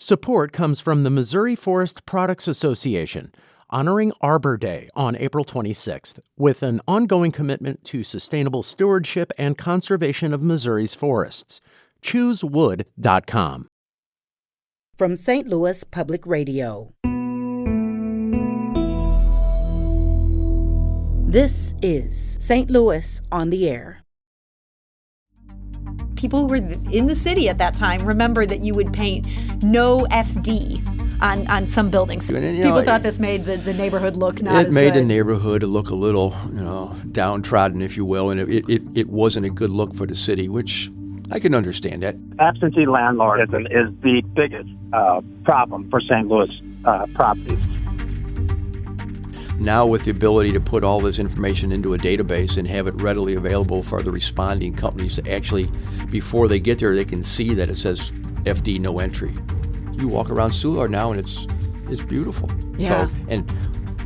Support comes from the Missouri Forest Products Association, honoring Arbor Day on April 26th, with an ongoing commitment to sustainable stewardship and conservation of Missouri's forests. ChooseWood.com. From St. Louis Public Radio. This is St. Louis on the Air. People who were in the city at that time remember that you would paint no FD on some buildings. People thought this made the neighborhood look not as good. It made the neighborhood look a little, downtrodden, if you will, and it wasn't a good look for the city, which I can understand that. Absentee landlordism is the biggest problem for St. Louis properties. Now with the ability to put all this information into a database and have it readily available for the responding companies to actually, before they get there, they can see that it says FD no entry. You walk around Soulard now and it's beautiful. Yeah. So, and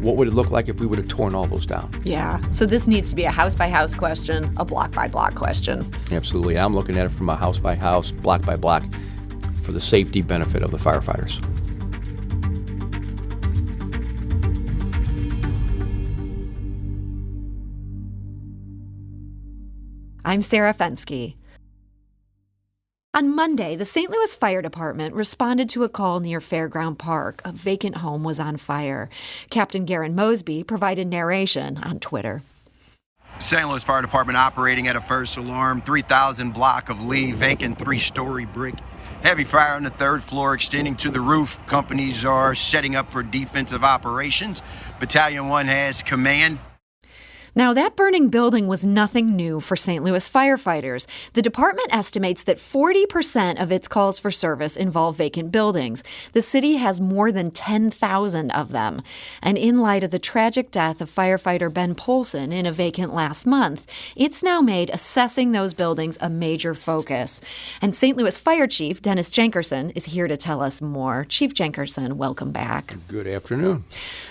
what would it look like if we would have torn all those down? Yeah. So this needs to be a house-by-house question, a block-by-block question. Absolutely. I'm looking at it from a house-by-house, block-by-block, for the safety benefit of the firefighters. I'm Sarah Fensky. On Monday, the St. Louis Fire Department responded to a call near Fairground Park. A vacant home was on fire. Captain Garen Mosby provided narration on Twitter. St. Louis Fire Department operating at a first alarm, 3,000 block of Lee, vacant 3-story brick. Heavy fire on the third floor extending to the roof. Companies are setting up for defensive operations. Battalion 1 has command. Now, that burning building was nothing new for St. Louis firefighters. The department estimates that 40% of its calls for service involve vacant buildings. The city has more than 10,000 of them. And in light of the tragic death of firefighter Ben Polson in a vacant last month, it's now made assessing those buildings a major focus. And St. Louis Fire Chief Dennis Jenkerson is here to tell us more. Chief Jenkerson, welcome back. Good afternoon.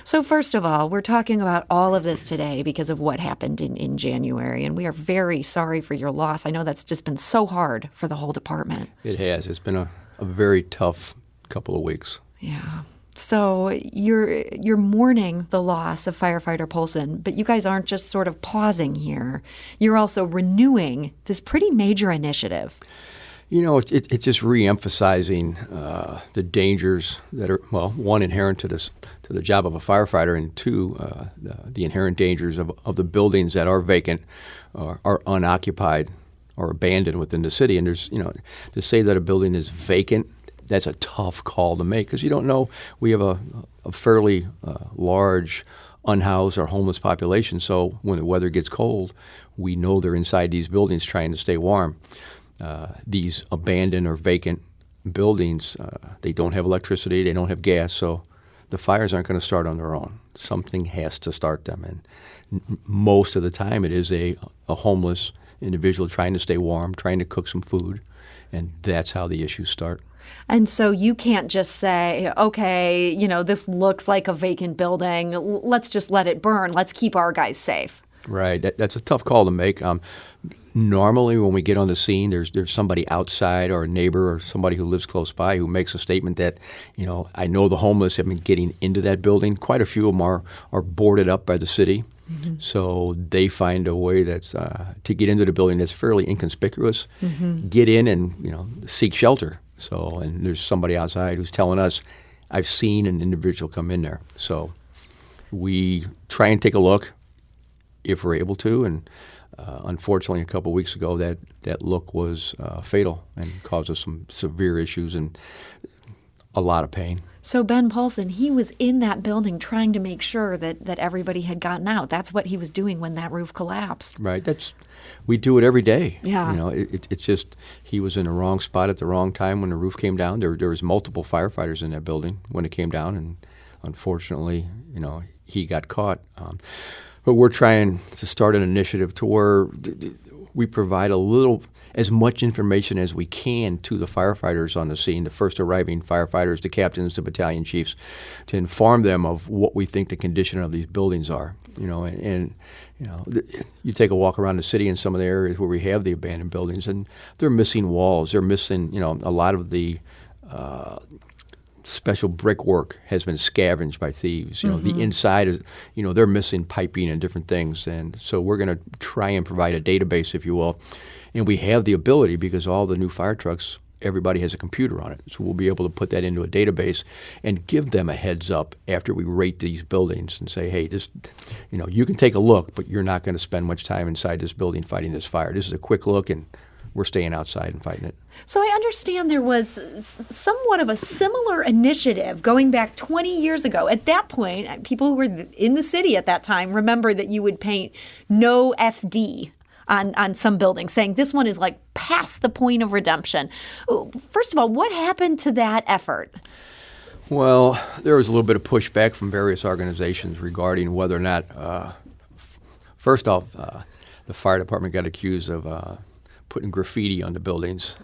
So first of all, we're talking about all of this today because of what happened in January, and we are very sorry for your loss. I know that's just been so hard for the whole department. It has. It's been a very tough couple of weeks. Yeah. So you're mourning the loss of firefighter Polson, but you guys aren't just sort of pausing here. You're also renewing this pretty major initiative. It's just re-emphasizing the dangers that are, well, one, inherent to the job of a firefighter, and two, the inherent dangers of the buildings that are vacant, are unoccupied or abandoned within the city. And there's, to say that a building is vacant, that's a tough call to make because you don't know. We have a fairly large unhoused or homeless population, so when the weather gets cold, we know they're inside these buildings trying to stay warm. These abandoned or vacant buildings, they don't have electricity, they don't have gas, so the fires aren't going to start on their own. Something has to start them, and most of the time it is a homeless individual trying to stay warm, trying to cook some food, and that's how the issues start. And so you can't just say, okay, this looks like a vacant building, let's just let it burn, let's keep our guys safe. Right. That's a tough call to make. Normally, when we get on the scene, there's somebody outside or a neighbor or somebody who lives close by who makes a statement that, I know the homeless have been getting into that building. Quite a few of them are boarded up by the city. Mm-hmm. So they find a way that's to get into the building that's fairly inconspicuous, get in and, seek shelter. So, and there's somebody outside who's telling us, I've seen an individual come in there. So we try and take a look if we're able to, and unfortunately, a couple of weeks ago, that look was fatal and caused us some severe issues and a lot of pain. So Ben Polson, he was in that building trying to make sure that everybody had gotten out. That's what he was doing when that roof collapsed. Right. We do it every day. Yeah. It's just he was in the wrong spot at the wrong time when the roof came down. There was multiple firefighters in that building when it came down, and unfortunately, he got caught. But we're trying to start an initiative to where we provide as much information as we can to the firefighters on the scene, the first arriving firefighters, the captains, the battalion chiefs, to inform them of what we think the condition of these buildings are. You take a walk around the city in some of the areas where we have the abandoned buildings, and they're missing walls. They're missing, a lot of the special brickwork has been scavenged by thieves. The inside is, they're missing piping and different things. And so we're going to try and provide a database, if you will. And we have the ability, because all the new fire trucks, everybody has a computer on it. So we'll be able to put that into a database and give them a heads up after we rate these buildings and say, hey, this, you can take a look, but you're not going to spend much time inside this building fighting this fire. This is a quick look, and we're staying outside and fighting it. So I understand there was somewhat of a similar initiative going back 20 years ago. At that point, people who were in the city at that time remember that you would paint no FD on some buildings, saying this one is like past the point of redemption. First of all, what happened to that effort? Well, there was a little bit of pushback from various organizations regarding whether or not, first off, the fire department got accused of putting graffiti on the buildings,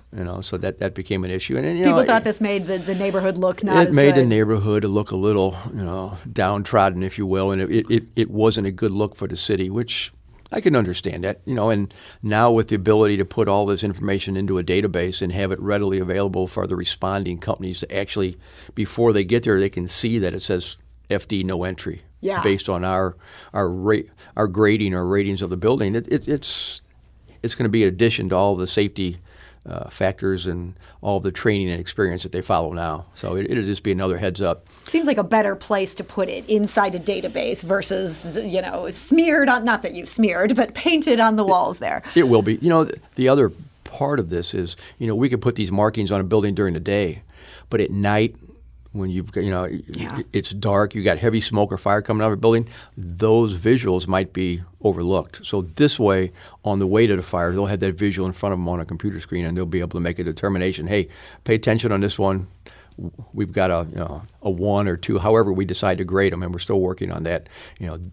so that became an issue. And people thought this made the neighborhood look not as good. It made the neighborhood look a little, downtrodden, if you will, and it wasn't a good look for the city, which I can understand that, and now with the ability to put all this information into a database and have it readily available for the responding companies to actually, before they get there, they can see that it says FD no entry, based on our grading or ratings of the building. It's going to be an addition to all the safety factors and all the training and experience that they follow now. So it'll just be another heads up. Seems like a better place to put it inside a database versus, smeared on, not that you've smeared, but painted on the walls there. It will be. The other part of this is, we could put these markings on a building during the day, but at night, when it's dark, you got heavy smoke or fire coming out of a building, those visuals might be overlooked. So this way, on the way to the fire, they'll have that visual in front of them on a computer screen, and they'll be able to make a determination. Hey, pay attention on this one. We've got a 1 or 2, however we decide to grade them, and we're still working on that.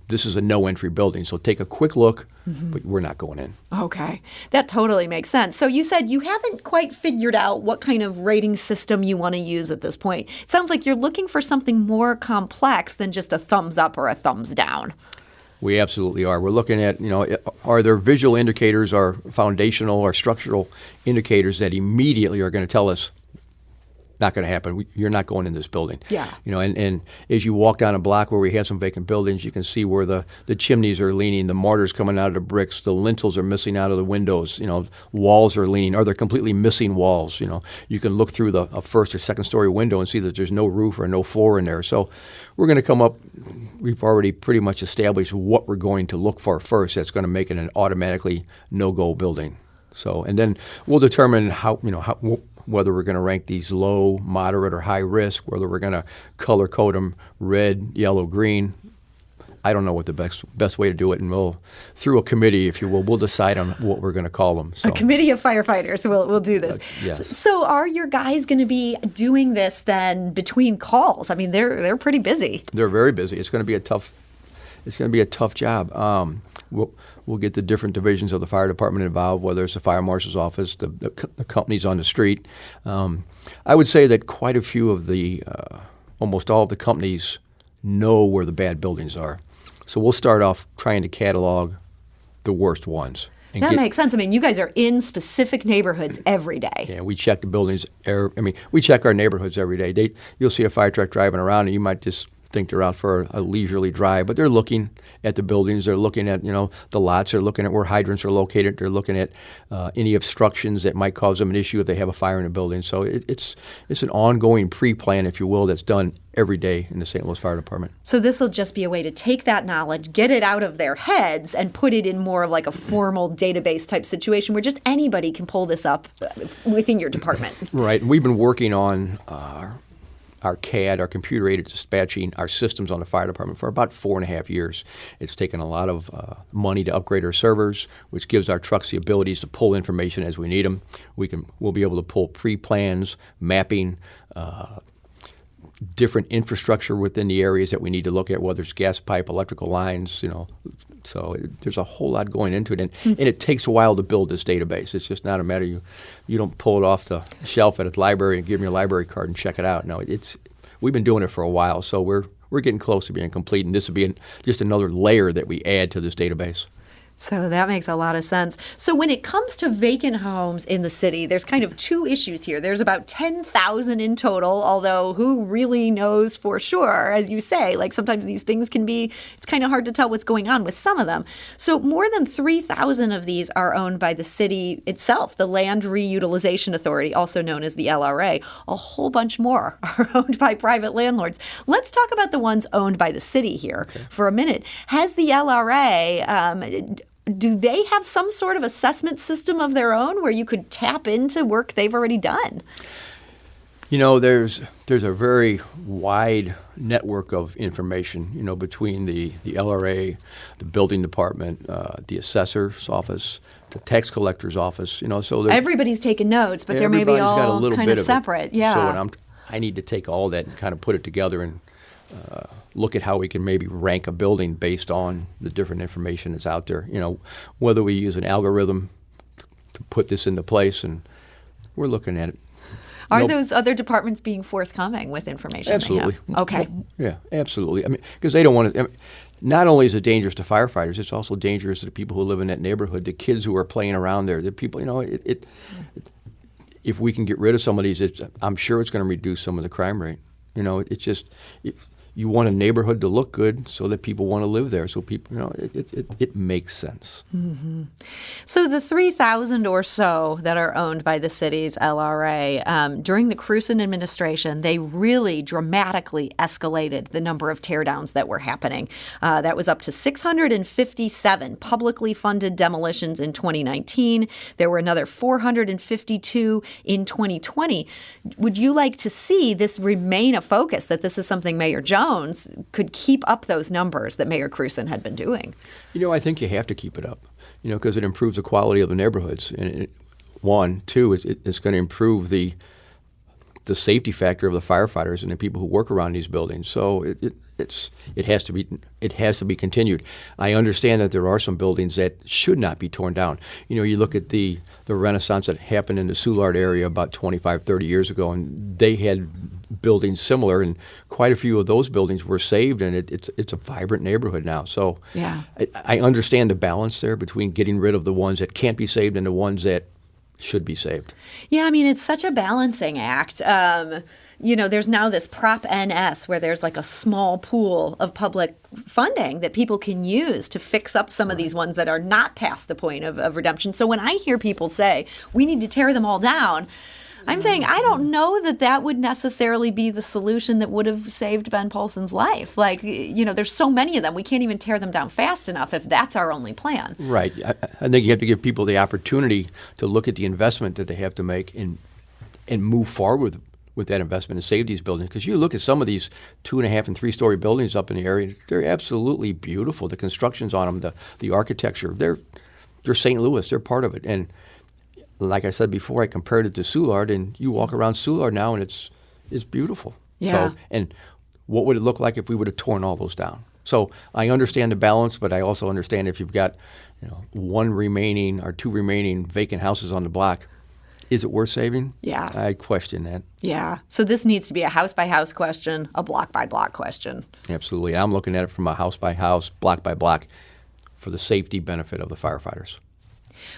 This is a no-entry building, so take a quick look, but we're not going in. Okay. That totally makes sense. So you said you haven't quite figured out what kind of rating system you want to use at this point. It sounds like you're looking for something more complex than just a thumbs up or a thumbs down. We absolutely are. We're looking at, are there visual indicators or foundational or structural indicators that immediately are going to tell us, not going to happen. You're not going in this building. Yeah. And as you walk down a block where we have some vacant buildings, you can see where the chimneys are leaning, the mortar's coming out of the bricks, the lintels are missing out of the windows, walls are leaning, or they're completely missing walls. You can look through a first or second story window and see that there's no roof or no floor in there. So we're going to come up, we've already pretty much established what we're going to look for first. That's going to make it an automatically no-go building. So, and then we'll determine whether we're going to rank these low, moderate, or high risk, whether we're going to color code them red, yellow, green. I don't know what the best way to do it, and through a committee, if you will, we'll decide on what we're going to call them. So. A committee of firefighters will do this. Yes. So are your guys going to be doing this then between calls? I mean, they're pretty busy. They're very busy. It's going to be a tough job. We'll get the different divisions of the fire department involved, whether it's the fire marshal's office, the companies on the street. I would say that quite a few of almost all of the companies know where the bad buildings are. So we'll start off trying to catalog the worst ones. That makes sense. I mean, you guys are in specific neighborhoods every day. Yeah, we check the buildings. We check our neighborhoods every day. You'll see a fire truck driving around, and you might just think they're out for a leisurely drive, but they're looking at the buildings. They're looking at the lots. They're looking at where hydrants are located. They're looking at any obstructions that might cause them an issue if they have a fire in a building. So it's an ongoing pre-plan, if you will, that's done every day in the St. Louis Fire Department. So this will just be a way to take that knowledge, get it out of their heads, and put it in more of like a formal database type situation where just anybody can pull this up within your department. Right. And we've been working on our CAD, our computer-aided dispatching, our systems on the fire department for about 4.5 years. It's taken a lot of money to upgrade our servers, which gives our trucks the abilities to pull information as we need them. We'll be able to pull pre-plans, mapping, different infrastructure within the areas that we need to look at, whether it's gas pipe, electrical lines, So there's a whole lot going into it, and it takes a while to build this database. It's just not a matter you don't pull it off the shelf at a library and give me a library card and check it out. No, we've been doing it for a while, so we're getting close to being complete, and this will be just another layer that we add to this database. So that makes a lot of sense. So when it comes to vacant homes in the city, there's kind of two issues here. There's about 10,000 in total, although who really knows for sure? As you say, like sometimes these things can be, it's kind of hard to tell what's going on with some of them. So more than 3,000 of these are owned by the city itself, the Land Reutilization Authority, also known as the LRA. A whole bunch more are owned by private landlords. Let's talk about the ones owned by the city here for a minute. Has the LRA, do they have some sort of assessment system of their own where you could tap into work they've already done? There's a very wide network of information, between the LRA, the building department, the assessor's office, the tax collector's office, so everybody's taking notes, but they're maybe all got a little kind bit of separate. Yeah. So I need to take all that and kind of put it together and look at how we can maybe rank a building based on the different information that's out there. Whether we use an algorithm to put this into place, and we're looking at it. Are those other departments being forthcoming with information? Absolutely. They have? Okay. Yeah, absolutely. Because they don't want to. Not only is it dangerous to firefighters, it's also dangerous to the people who live in that neighborhood, the kids who are playing around there, the people. If we can get rid of some of these, I'm sure it's going to reduce some of the crime rate. You want a neighborhood to look good so that people want to live there. So people, it makes sense. Mm-hmm. So the 3,000 or so that are owned by the city's LRA, during the Crewson administration, they really dramatically escalated the number of teardowns that were happening. That was up to 657 publicly funded demolitions in 2019. There were another 452 in 2020. Would you like to see this remain a focus, that this is something Mayor Jones could keep up those numbers that Mayor Crewson had been doing? I think you have to keep it up, because it improves the quality of the neighborhoods. And two, it's going to improve the safety factor of the firefighters and the people who work around these buildings. So it has to be continued. I understand that there are some buildings that should not be torn down. You look at the renaissance that happened in the Soulard area about 25, 30 years ago, and they had buildings similar, and quite a few of those buildings were saved, and it's a vibrant neighborhood now. So yeah. I understand the balance there between getting rid of the ones that can't be saved and the ones that should be saved. Yeah, it's such a balancing act. There's now this Prop NS where there's like a small pool of public funding that people can use to fix up some of these ones that are not past the point of redemption. So when I hear people say, we need to tear them all down, I'm saying I don't know that would necessarily be the solution that would have saved Ben Polson's life. There's so many of them. We can't even tear them down fast enough if that's our only plan. Right. I think you have to give people the opportunity to look at the investment that they have to make and move forward with that investment and save these buildings. Because you look at some of these 2.5 and 3-story buildings up in the area, they're absolutely beautiful. The constructions on them, the architecture, they're St. Louis. They're part of it. And like I said before, I compared it to Soulard, and you walk around Soulard now, and it's beautiful. Yeah. So, and what would it look like if we would have torn all those down? So I understand the balance, but I also understand if you've got one remaining or two remaining vacant houses on the block, is it worth saving? Yeah. I question that. Yeah. So this needs to be a house-by-house question, a block-by-block question. Absolutely. I'm looking at it from a house-by-house, block-by-block, for the safety benefit of the firefighters.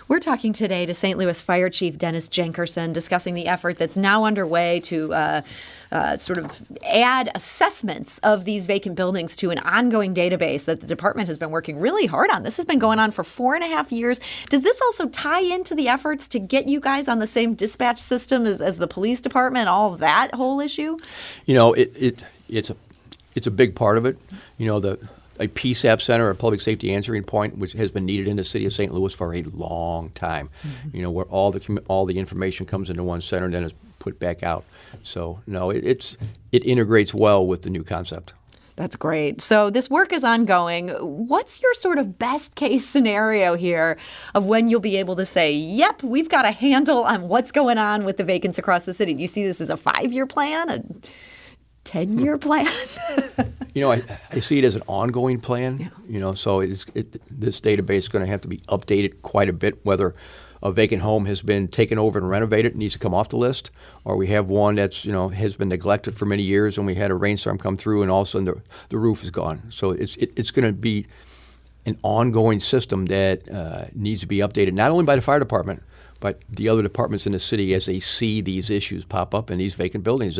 We're talking today to St. Louis Fire Chief Dennis Jenkerson, discussing the effort that's now underway to sort of add assessments of these vacant buildings to an ongoing database that the department has been working really hard on. This has been going on for 4.5 years. Does this also tie into the efforts to get you guys on the same dispatch system as the police department, all of that whole issue? It's a big part of it. A PSAP center, a public safety answering point, which has been needed in the city of St. Louis for a long time. Mm-hmm. Where all the information comes into one center and then is put back out. So no, it integrates well with the new concept. That's great. So this work is ongoing. What's your sort of best case scenario here of when you'll be able to say, yep, we've got a handle on what's going on with the vacants across the city? Do you see this as a 5-year plan, a 10-year plan? I see it as an ongoing plan. Yeah. So this database is going to have to be updated quite a bit, whether a vacant home has been taken over and renovated and needs to come off the list, or we have one that's has been neglected for many years and we had a rainstorm come through and all of a sudden the roof is gone. So it's going to be an ongoing system that needs to be updated, not only by the fire department, but the other departments in the city as they see these issues pop up in these vacant buildings.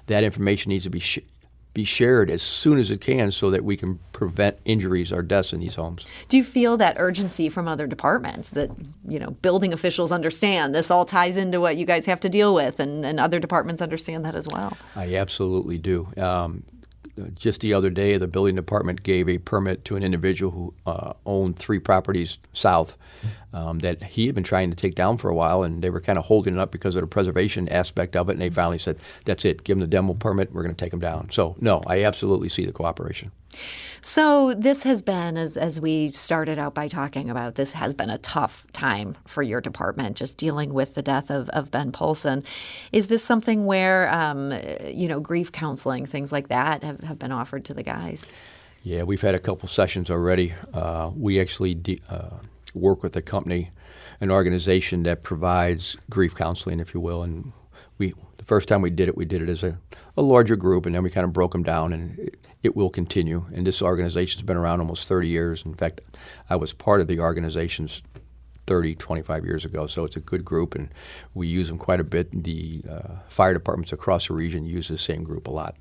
That information needs to be shared as soon as it can so that we can prevent injuries or deaths in these homes. Do you feel that urgency from other departments that, building officials understand this all ties into what you guys have to deal with, and other departments understand that as well? I absolutely do. Just the other day, the building department gave a permit to an individual who owned 3 properties south that he had been trying to take down for a while, and they were kind of holding it up because of the preservation aspect of it, and they finally said, that's it, give them the demo permit, we're going to take them down. So, no, I absolutely see the cooperation. So this has been, as we started out by talking about, this has been a tough time for your department, just dealing with the death of Ben Polson. Is this something where, grief counseling, things like that have been offered to the guys? Yeah, we've had a couple sessions already. We actually work with a company, an organization that provides grief counseling, if you will, and the first time we did it as a larger group, and then we kind of broke them down, and it will continue. And this organization's been around almost 30 years. In fact, I was part of the organization's 25 years ago, so it's a good group, and we use them quite a bit. The fire departments across the region use the same group a lot.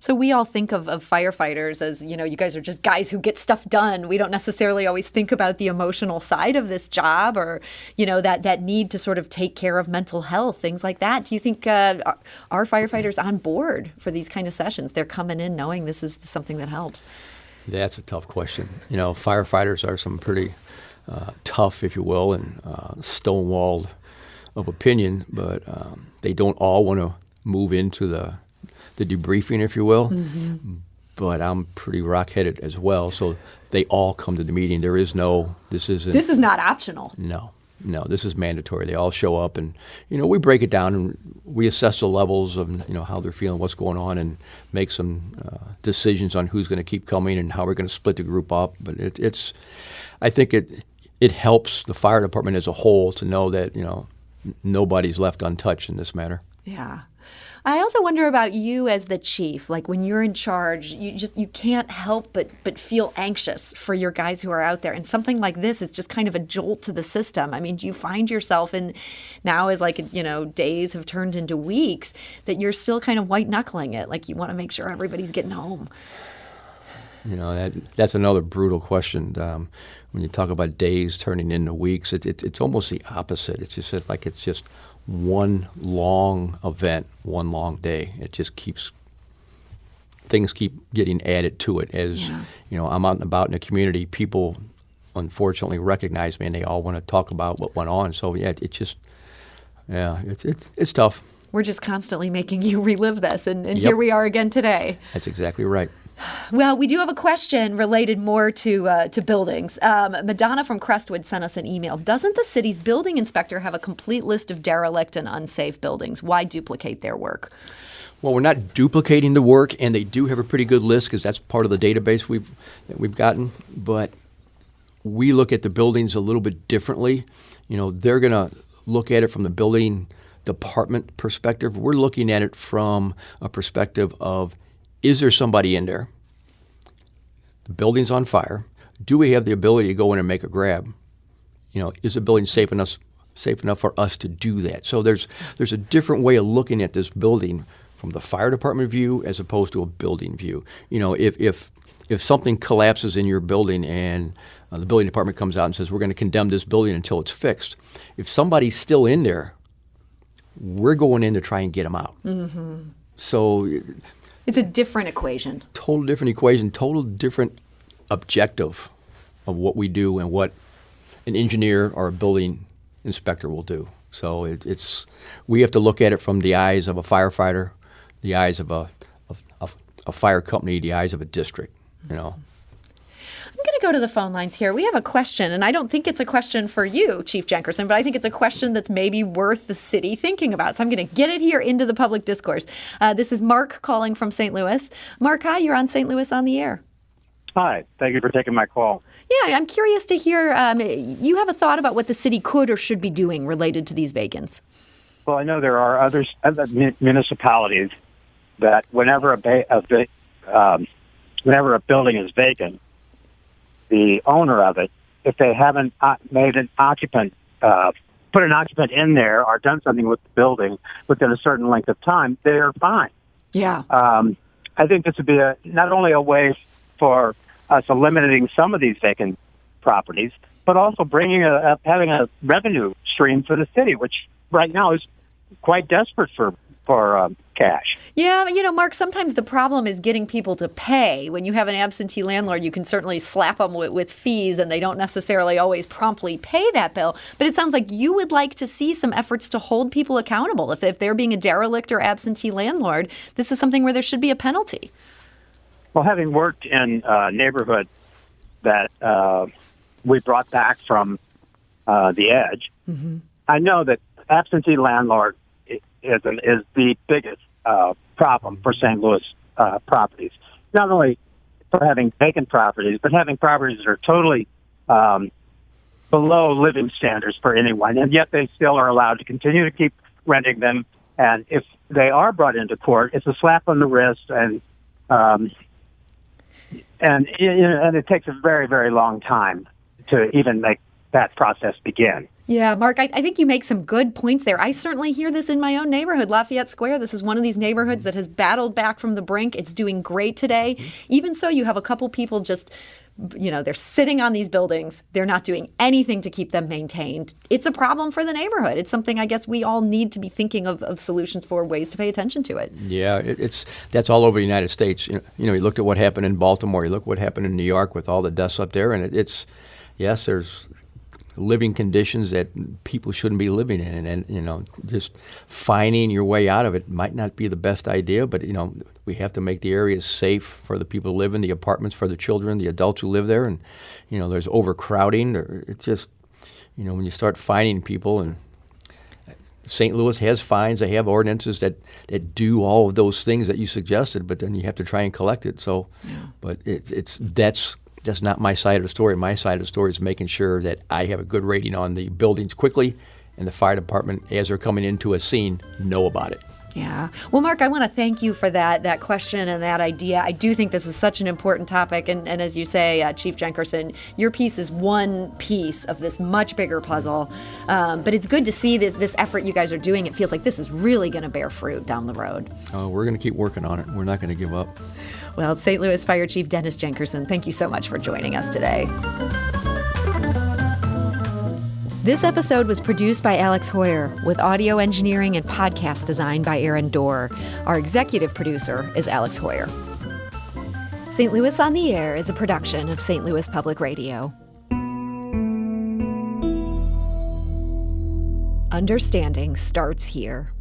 So we all think of firefighters as, you guys are just guys who get stuff done. We don't necessarily always think about the emotional side of this job, or, that need to sort of take care of mental health, things like that. Do you think are firefighters on board for these kind of sessions? They're coming in knowing this is something that helps. That's a tough question. Firefighters are some pretty tough, if you will, and stonewalled of opinion, but they don't all want to move into the debriefing, if you will. Mm-hmm. But I'm pretty rock-headed as well, so they all come to the meeting. This is not optional. No, this is mandatory. They all show up, and we break it down, and we assess the levels of how they're feeling, what's going on, and make some decisions on who's going to keep coming and how we're going to split the group up. But I think it helps the fire department as a whole to know that nobody's left untouched in this matter. Yeah. I also wonder about you as the chief. Like, when you're in charge, you can't help but feel anxious for your guys who are out there. And something like this is just kind of a jolt to the system. I mean, do you find yourself now as days have turned into weeks, that you're still kind of white knuckling it? Like, you want to make sure everybody's getting home. That's another brutal question. When you talk about days turning into weeks, it's almost the opposite. It's just one long event, one long day. It just things keep getting added to it. As I'm out and about in the community, people unfortunately recognize me, and they all want to talk about what went on. So it's tough. We're just constantly making you relive this, and Here we are again today. That's exactly right. Well, we do have a question related more to buildings. Madonna from Crestwood sent us an email. Doesn't the city's building inspector have a complete list of derelict and unsafe buildings? Why duplicate their work? Well, we're not duplicating the work, and they do have a pretty good list because that's part of the database we've gotten. But we look at the buildings a little bit differently. They're going to look at it from the building department perspective. We're looking at it from a perspective of, is there somebody in there? The building's on fire. Do we have the ability to go in and make a grab? Is the building safe enough for us to do that? So there's a different way of looking at this building from the fire department view as opposed to a building view. If something collapses in your building and the building department comes out and says, we're going to condemn this building until it's fixed, if somebody's still in there, we're going in to try and get them out. Mm-hmm. So it's a different equation. Total different equation, total different objective of what we do and what an engineer or a building inspector will do. So we have to look at it from the eyes of a firefighter, the eyes of a fire company, the eyes of a district, I'm going to go to the phone lines here. We have a question, and I don't think it's a question for you, Chief Jenkerson, but I think it's a question that's maybe worth the city thinking about. So I'm going to get it here into the public discourse. This is Mark calling from St. Louis. Mark, hi, you're on St. Louis on the Air. Hi, thank you for taking my call. Yeah, I'm curious to hear, you have a thought about what the city could or should be doing related to these vacants. Well, I know there are other municipalities that whenever a building is vacant, the owner of it, if they haven't made an occupant, put an occupant in there or done something with the building within a certain length of time, they're fine. Yeah. I think this would be not only a way for us eliminating some of these vacant properties, but also having a revenue stream for the city, which right now is quite desperate for cash. Yeah, Mark, sometimes the problem is getting people to pay. When you have an absentee landlord, you can certainly slap them with fees, and they don't necessarily always promptly pay that bill. But it sounds like you would like to see some efforts to hold people accountable. If they're being a derelict or absentee landlord, this is something where there should be a penalty. Well, having worked in a neighborhood that we brought back from the edge, I know that absentee landlord is the biggest problem for St. Louis properties. Not only for having vacant properties, but having properties that are totally below living standards for anyone, and yet they still are allowed to continue to keep renting them. And if they are brought into court, it's a slap on the wrist, and it takes a very, very long time to even make that process begin. Yeah, Mark, I think you make some good points there. I certainly hear this in my own neighborhood, Lafayette Square. This is one of these neighborhoods that has battled back from the brink. It's doing great today. Even so, you have a couple people just, they're sitting on these buildings. They're not doing anything to keep them maintained. It's a problem for the neighborhood. It's something I guess we all need to be thinking of solutions for, ways to pay attention to it. Yeah, that's all over the United States. You looked at what happened in Baltimore. You look what happened in New York with all the deaths up there, and yes, there's living conditions that people shouldn't be living in, and just finding your way out of it might not be the best idea, but we have to make the areas safe for the people who live in the apartments, for the children, the adults who live there, and there's overcrowding. It's just when you start finding people, and St. Louis has fines, they have ordinances that do all of those things that you suggested, but then you have to try and collect it. So, but that's not my side of the story. My side of the story is making sure that I have a good rating on the buildings quickly, and the fire department, as they're coming into a scene, know about it. Yeah. Well, Mark, I want to thank you for that question and that idea. I do think this is such an important topic. And as you say, Chief Jenkerson, your piece is one piece of this much bigger puzzle. But it's good to see that this effort you guys are doing. It feels like this is really going to bear fruit down the road. We're going to keep working on it. We're not going to give up. Well, St. Louis Fire Chief Dennis Jenkerson, thank you so much for joining us today. This episode was produced by Alex Hoyer, with audio engineering and podcast design by Aaron Dorr. Our executive producer is Alex Hoyer. St. Louis on the Air is a production of St. Louis Public Radio. Understanding starts here.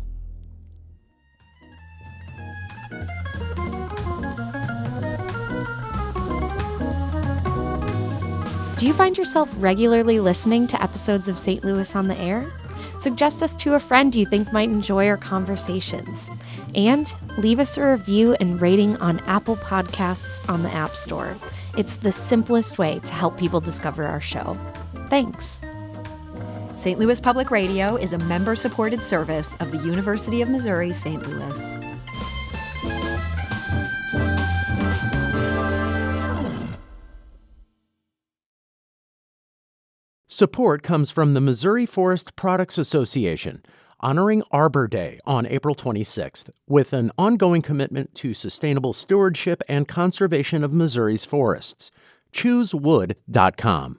Do you find yourself regularly listening to episodes of St. Louis on the Air? Suggest us to a friend you think might enjoy our conversations. And leave us a review and rating on Apple Podcasts on the App Store. It's the simplest way to help people discover our show. Thanks. St. Louis Public Radio is a member-supported service of the University of Missouri, St. Louis. Support comes from the Missouri Forest Products Association, honoring Arbor Day on April 26th, with an ongoing commitment to sustainable stewardship and conservation of Missouri's forests. ChooseWood.com.